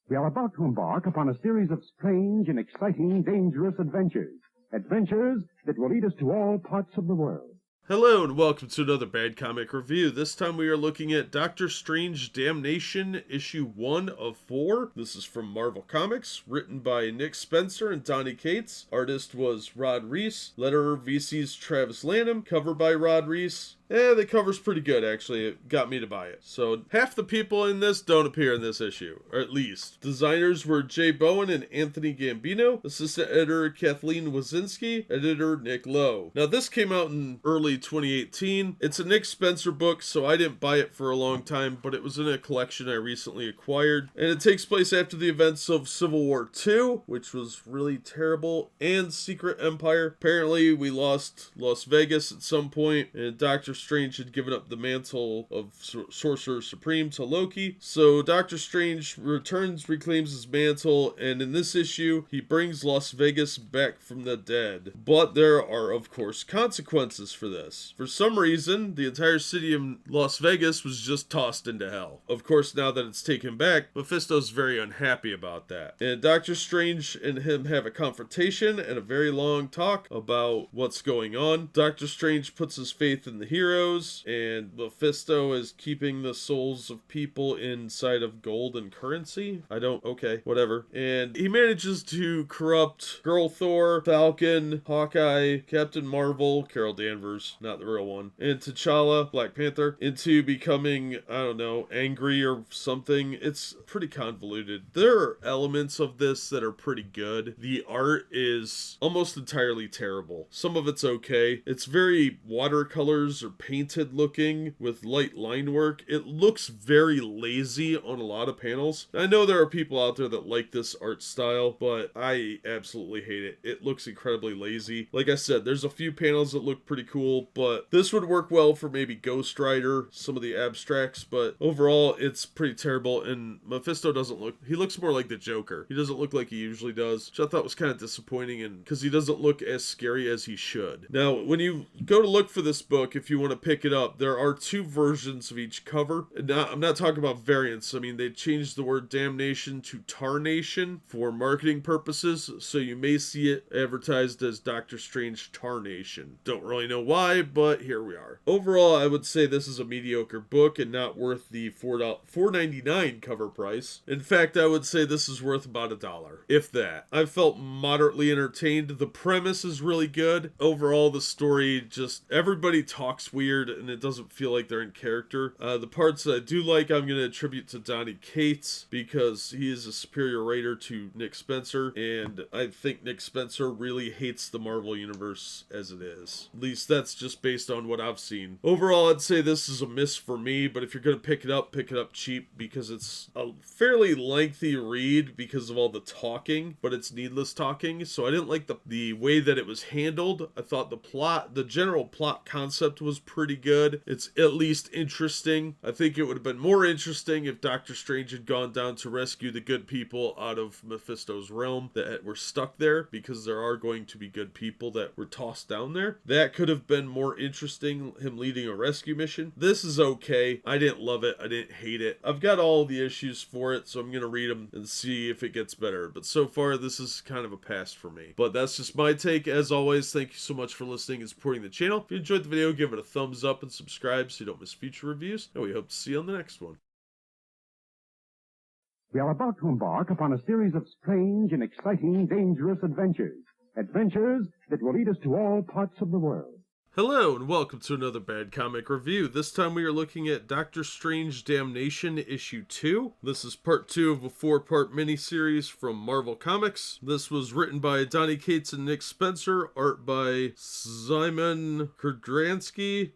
We are about to embark upon a series of strange and exciting, dangerous adventures. Adventures that will lead us to all parts of the world. Hello and welcome to another Bad Comic Review. This time we are looking at Doctor Strange Damnation, issue 1 of 4. This is from Marvel Comics, written by Nick Spencer and Donny Cates. Artist was Rod Reis. Letterer VC's Travis Lanham. Cover by Rod Reis. The cover's pretty good, actually. It got me to buy it. So, half the people in this don't appear in this issue, or at least. Designers were Jay Bowen and Anthony Gambino. Assistant editor Kathleen Wazinski. Editor Nick Lowe. Now, this came out in early 2018. It's a Nick Spencer book, so I didn't buy it for a long time, but it was in a collection I recently acquired. And it takes place after the events of Civil War II, which was really terrible, and Secret Empire. Apparently, we lost Las Vegas at some point, and Doctor Strange had given up the mantle of Sorcerer Supreme to Loki. So Doctor Strange returns, reclaims his mantle, and in this issue, he brings Las Vegas back from the dead. But there are, of course, consequences for this. For some reason, the entire city of Las Vegas was just tossed into hell. Of course, now that it's taken back, Mephisto's very unhappy about that. And Doctor Strange and him have a confrontation and a very long talk about what's going on. Doctor Strange puts his faith in the hero, and Mephisto is keeping the souls of people inside of gold and currency. Okay, whatever. And he manages to corrupt Girl Thor, Falcon, Hawkeye, Captain Marvel, Carol Danvers, not the real one, and T'Challa, Black Panther, into becoming, I don't know, angry or something. It's pretty convoluted. There are elements of this that are pretty good. The art is almost entirely terrible. Some of it's okay. It's very watercolors or painted looking with light line work. It looks very lazy on a lot of panels. I know there are people out there that like this art style, but I absolutely hate it. It looks incredibly lazy. Like I said, there's a few panels that look pretty cool, but this would work well for maybe Ghost Rider, some of the abstracts, but overall it's pretty terrible. And Mephisto he looks more like the Joker. He doesn't look like he usually does, which I thought was kind of disappointing, and because he doesn't look as scary as he should. Now, when you go to look for this book, if you want to pick it up, there are two versions of each cover. And I'm not talking about variants. I mean, they changed the word Damnation to Tarnation for marketing purposes, so you may see it advertised as Doctor Strange Tarnation. Don't really know why, but here we are. Overall, I would say this is a mediocre book and not worth the $4.99 cover price. In fact, I would say this is worth about $1, if that. I felt moderately entertained. The premise is really good. Overall, the story just, everybody talks weird and it doesn't feel like they're in character. The parts that I do like, I'm going to attribute to Donny Cates because he is a superior writer to Nick Spencer, and I think Nick Spencer really hates the Marvel Universe as it is. At least that's just based on what I've seen. Overall, I'd say this is a miss for me, but if you're going to pick it up cheap because it's a fairly lengthy read because of all the talking, but it's needless talking, so I didn't like the way that it was handled. I thought the general plot concept was pretty good. It's at least interesting. I think it would have been more interesting if Doctor Strange had gone down to rescue the good people out of Mephisto's realm that were stuck there, because there are going to be good people that were tossed down there. That could have been more interesting, him leading a rescue mission. This is okay. I didn't love it. I didn't hate it. I've got all the issues for it, so I'm going to read them and see if it gets better. But so far, this is kind of a pass for me. But that's just my take. As always, thank you so much for listening and supporting the channel. If you enjoyed the video, give it a thumbs up and subscribe so you don't miss future reviews, and we hope to see you on the next one. We are about to embark upon a series of strange and exciting, dangerous adventures. Adventures that will lead us to all parts of the world. Hello and welcome to another Bad Comic Review. This time we are looking at Doctor Strange Damnation issue 2. This is part 2 of a 4-part miniseries from Marvel Comics. This was written by Donny Cates and Nick Spencer, art by Simon Kudransky.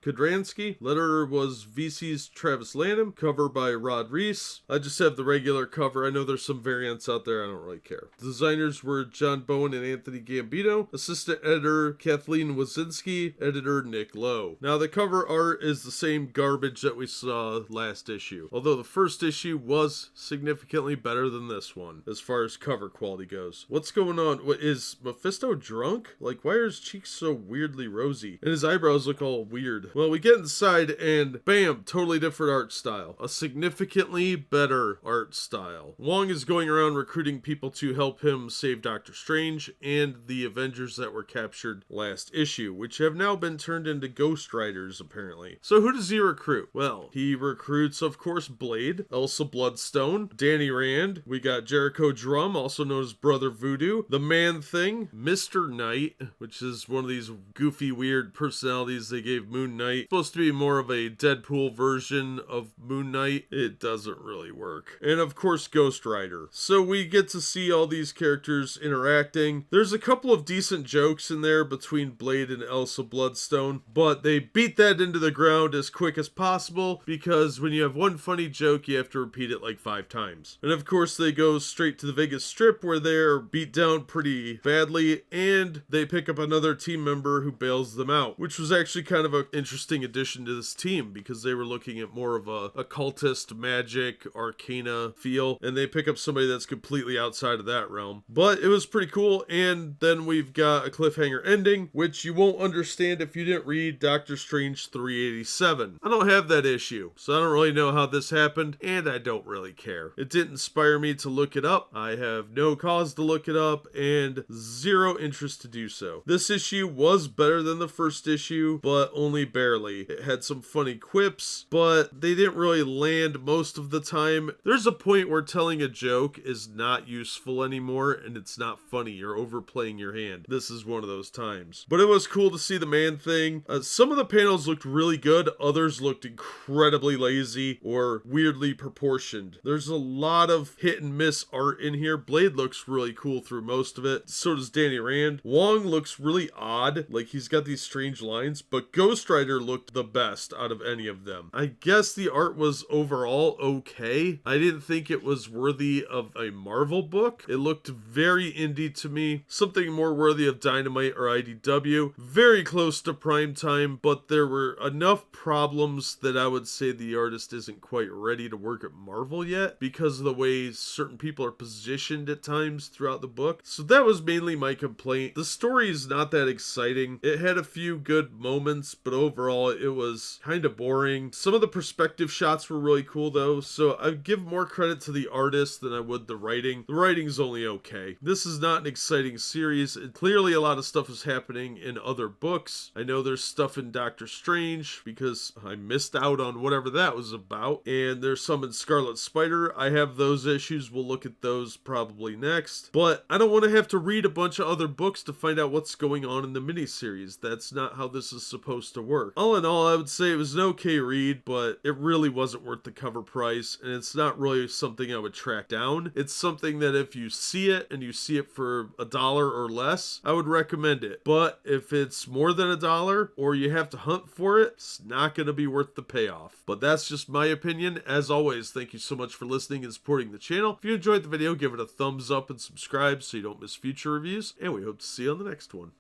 Letterer was VC's Travis Lanham, cover by Rod Reis. I just have the regular cover. I know there's some variants out there, I don't really care. Designers were John Bowen and Anthony Gambino. Assistant editor Kathleen Wazinski. Editor editor Nick Lowe. Now the cover art is the same garbage that we saw last issue, although the first issue was significantly better than this one as far as cover quality goes. What's going on? What, is Mephisto drunk? Like, why are his cheeks so weirdly rosy? And his eyebrows look all weird. Well, we get inside and bam, totally different art style. A significantly better art style. Wong is going around recruiting people to help him save Doctor Strange and the Avengers that were captured last issue, which have now been turned into Ghost Riders, apparently. So who does he recruit? Well, he recruits, of course, Blade, Elsa Bloodstone, Danny Rand, we got Jericho Drum, also known as Brother Voodoo, the Man-Thing, Mr. Knight, which is one of these goofy, weird personalities they gave Moon Knight. Supposed to be more of a Deadpool version of Moon Knight. It doesn't really work. And of course, Ghost Rider. So we get to see all these characters interacting. There's a couple of decent jokes in there between Blade and Elsa Bloodstone, but they beat that into the ground as quick as possible because when you have one funny joke, you have to repeat it like 5 times. And of course, they go straight to the Vegas Strip where they're beat down pretty badly and they pick up another team member who bails them out, which was actually kind of an interesting addition to this team because they were looking at more of a occultist, magic, arcana feel, and they pick up somebody that's completely outside of that realm. But it was pretty cool, and then we've got a cliffhanger ending, which you won't understand if you didn't read Doctor Strange 387. I don't have that issue, so I don't really know how this happened, and I don't really care. It didn't inspire me to look it up. I have no cause to look it up, and zero interest to do so. This issue was better than the first issue, but only barely. It had some funny quips, but they didn't really land most of the time. There's a point where telling a joke is not useful anymore, and it's not funny. You're overplaying your hand. This is one of those times. But it was cool to see the Man-Thing. Some of the panels looked really good. Others looked incredibly lazy or weirdly proportioned. There's a lot of hit and miss art in here. Blade looks really cool through most of it. So does Danny Rand. Wong looks really odd. Like he's got these strange lines, but Ghost Rider looked the best out of any of them. I guess the art was overall okay. I didn't think it was worthy of a Marvel book. It looked very indie to me. Something more worthy of Dynamite or IDW. Very close to prime time, but there were enough problems that I would say the artist isn't quite ready to work at Marvel yet because of the way certain people are positioned at times throughout the book. So that was mainly my complaint. The story is not that exciting. It had a few good moments, but overall it was kind of boring. Some of the perspective shots were really cool though, so I'd give more credit to the artist than I would the writing. The writing's only okay. This is not an exciting series. Clearly a lot of stuff is happening in other books. I know there's stuff in Doctor Strange because I missed out on whatever that was about, and there's some in Scarlet Spider. I have those issues. We'll look at those probably next, but I don't want to have to read a bunch of other books to find out what's going on in the miniseries. That's not how this is supposed to work. All in all, I would say it was an okay read, but it really wasn't worth the cover price, and it's not really something I would track down. It's something that if you see it and you see it for $1 or less, I would recommend it. But if it's more than $1 or you have to hunt for it, it's not going to be worth the payoff. But that's just my opinion. As always, thank you so much for listening and supporting the channel. If you enjoyed the video, give it a thumbs up and subscribe so you don't miss future reviews, and we hope to see you on the next one.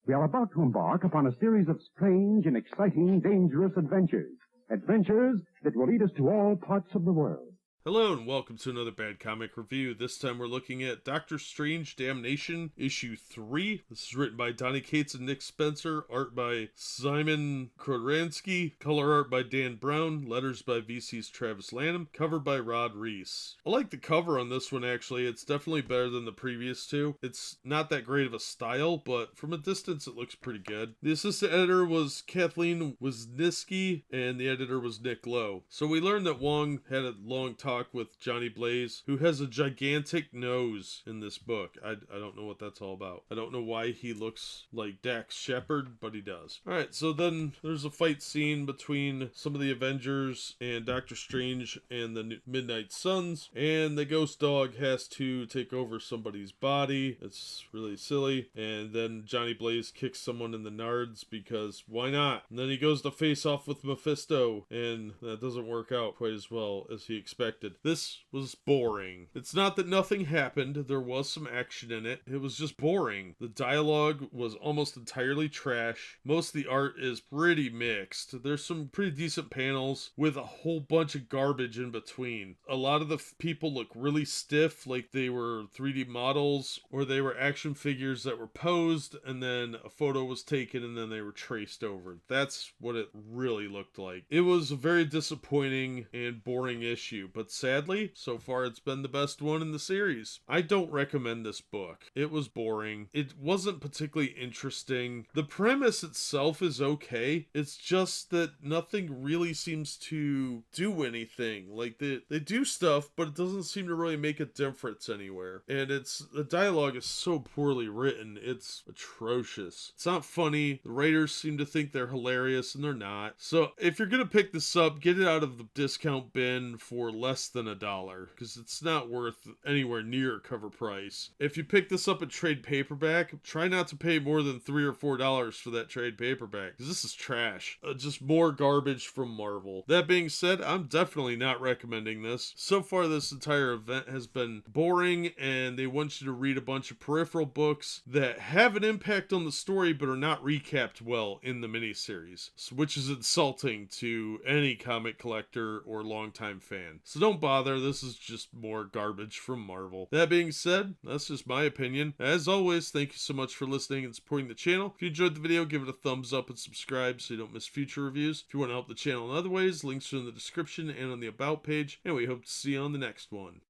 We are about to embark upon a series of strange and exciting, dangerous adventures. Adventures that will lead us to all parts of the world. Hello and welcome to another Bad Comic Review. This time we're looking at Doctor Strange Damnation, issue 3. This is written by Donny Cates and Nick Spencer, art by Simon Krodransky, color art by Dan Brown, letters by VC's Travis Lanham, cover by Rod Reese. I like the cover on this one actually. It's definitely better than the previous two. It's not that great of a style, but from a distance it looks pretty good. The assistant editor was Kathleen Wisniewski and the editor was Nick Lowe. So we learned that Wong had a long talk with Johnny Blaze, who has a gigantic nose in this book. I don't know what that's all about. I don't know why he looks like Dax Shepard, but he does. Alright, so then there's a fight scene between some of the Avengers and Doctor Strange and the Midnight Suns, and the ghost dog has to take over somebody's body. It's really silly. And then Johnny Blaze kicks someone in the nards because why not? And then he goes to face off with Mephisto, and that doesn't work out quite as well as he expected. expected. This was boring. It's not that nothing happened, there was some action in it. It was just boring. The dialogue was almost entirely trash. Most of the art is pretty mixed. There's some pretty decent panels with a whole bunch of garbage in between. A lot of the people look really stiff, like they were 3D models, or they were action figures that were posed and then a photo was taken and then they were traced over. That's what it really looked like. It was a very disappointing and boring issue, but sadly, so far it's been the best one in the series. I don't recommend this book. It was boring. It wasn't particularly interesting. The premise itself is okay. It's just that nothing really seems to do anything. Like they do stuff, but it doesn't seem to really make a difference anywhere. And the dialogue is so poorly written. It's atrocious. It's not funny. The writers seem to think they're hilarious and they're not. So if you're gonna pick this up, get it out of the discount bin for less than $1 because it's not worth anywhere near cover price. If you pick this up at trade paperback, try not to pay more than $3 or $4 for that trade paperback because this is trash. Just more garbage from Marvel. That being said, I'm definitely not recommending this. So far, this entire event has been boring, and they want you to read a bunch of peripheral books that have an impact on the story but are not recapped well in the miniseries, which is insulting to any comic collector or longtime fan. So don't bother, this is just more garbage from Marvel. That being said, that's just my opinion. As always, thank you so much for listening and supporting the channel. If you enjoyed the video, give it a thumbs up and subscribe so you don't miss future reviews. If you want to help the channel in other ways, links are in the description and on the About page, and we hope to see you on the next one.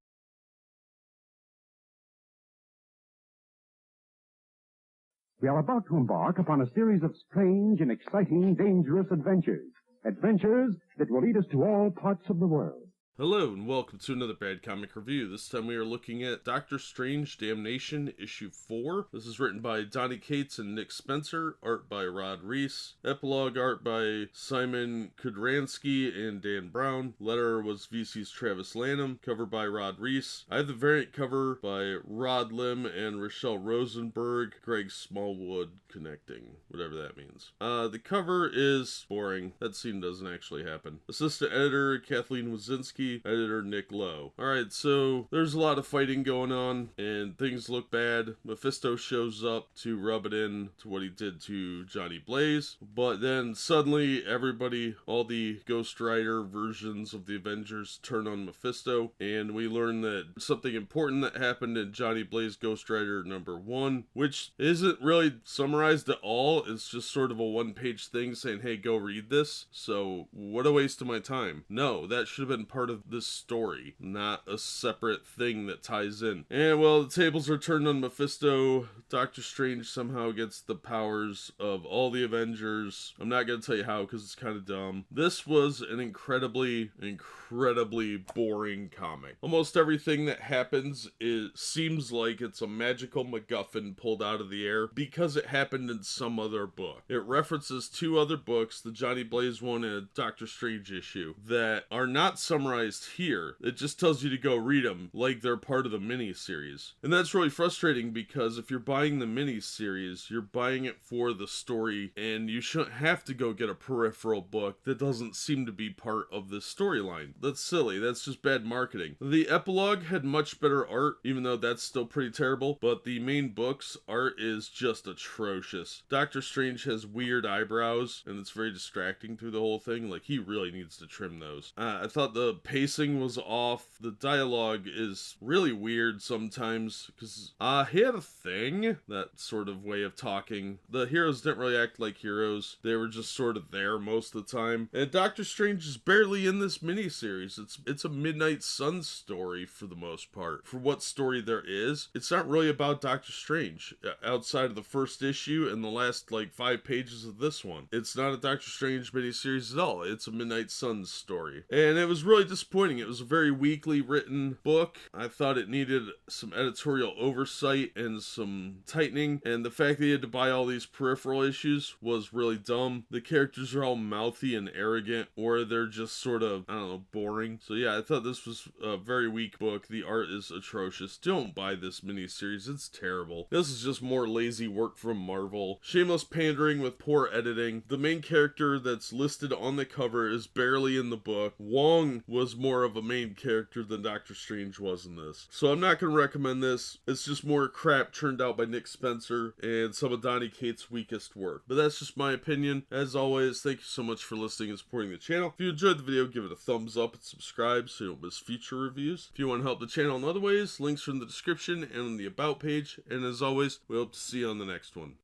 We are about to embark upon a series of strange and exciting, dangerous adventures. Adventures that will lead us to all parts of the world. Hello and welcome to another Bad Comic Review. This time we are looking at Doctor Strange Damnation issue 4. This is written by Donny Cates and Nick Spencer, art by Rod Reese, epilogue art by Simon Kudransky and Dan Brown, letterer was VC's Travis Lanham, cover by Rod Reese. I have the variant cover by Rod Lim and Rochelle Rosenberg, Greg Smallwood connecting, whatever that means. The cover is boring. That scene doesn't actually happen. Assistant editor Kathleen Wazinski, editor Nick Lowe. Alright, so there's a lot of fighting going on and things look bad. Mephisto shows up to rub it in to what he did to Johnny Blaze, but then suddenly everybody, all the Ghost Rider versions of the Avengers turn on Mephisto, and we learn that something important that happened in Johnny Blaze Ghost Rider #1, which isn't really summarized at all. It's just sort of a one-page thing saying, hey, go read this. So what a waste of my time. No, that should have been part of this story, not a separate thing that ties in. And well, the tables are turned on Mephisto. Doctor Strange somehow gets the powers of all the Avengers. I'm not going to tell you how because it's kind of dumb. This was an incredibly boring comic. Almost everything that happens seems like it's a magical MacGuffin pulled out of the air because it happened in some other book. It references 2 other books, the Johnny Blaze one and a Doctor Strange issue, that are not summarized here. It just tells you to go read them like they're part of the mini-series. And that's really frustrating because if you're buying the mini-series, you're buying it for the story and you shouldn't have to go get a peripheral book that doesn't seem to be part of the storyline. That's silly. That's just bad marketing. The epilogue had much better art, even though that's still pretty terrible, but the main book's art is just atrocious. Doctor Strange has weird eyebrows and it's very distracting through the whole thing. Like, he really needs to trim those. I thought the pacing was off. The dialogue is really weird sometimes because he had a thing, that sort of way of talking. The heroes didn't really act like heroes. They were just sort of there most of the time. And Doctor Strange is barely in this miniseries. It's a Midnight Sun story for the most part. For what story there is, it's not really about Doctor Strange outside of the first issue and the last 5 pages of this one. It's not a Doctor Strange miniseries at all. It's a Midnight Sun story. And it was really disappointing. It was a very weakly written book. I thought it needed some editorial oversight and some tightening, and the fact that you had to buy all these peripheral issues was really dumb. The characters are all mouthy and arrogant, or they're just sort of, I don't know, boring. So yeah, I thought this was a very weak book. The art is atrocious. Don't buy this miniseries. It's terrible. This is just more lazy work from Marvel. Shameless pandering with poor editing. The main character that's listed on the cover is barely in the book. Wong was was more of a main character than Doctor Strange was in this. So I'm not going to recommend this. It's just more crap churned out by Nick Spencer and some of Donny Cates' weakest work. But that's just my opinion. As always, thank you so much for listening and supporting the channel. If you enjoyed the video, give it a thumbs up and subscribe so you don't miss future reviews. If you want to help the channel in other ways, links are in the description and in the About page. And as always, we hope to see you on the next one.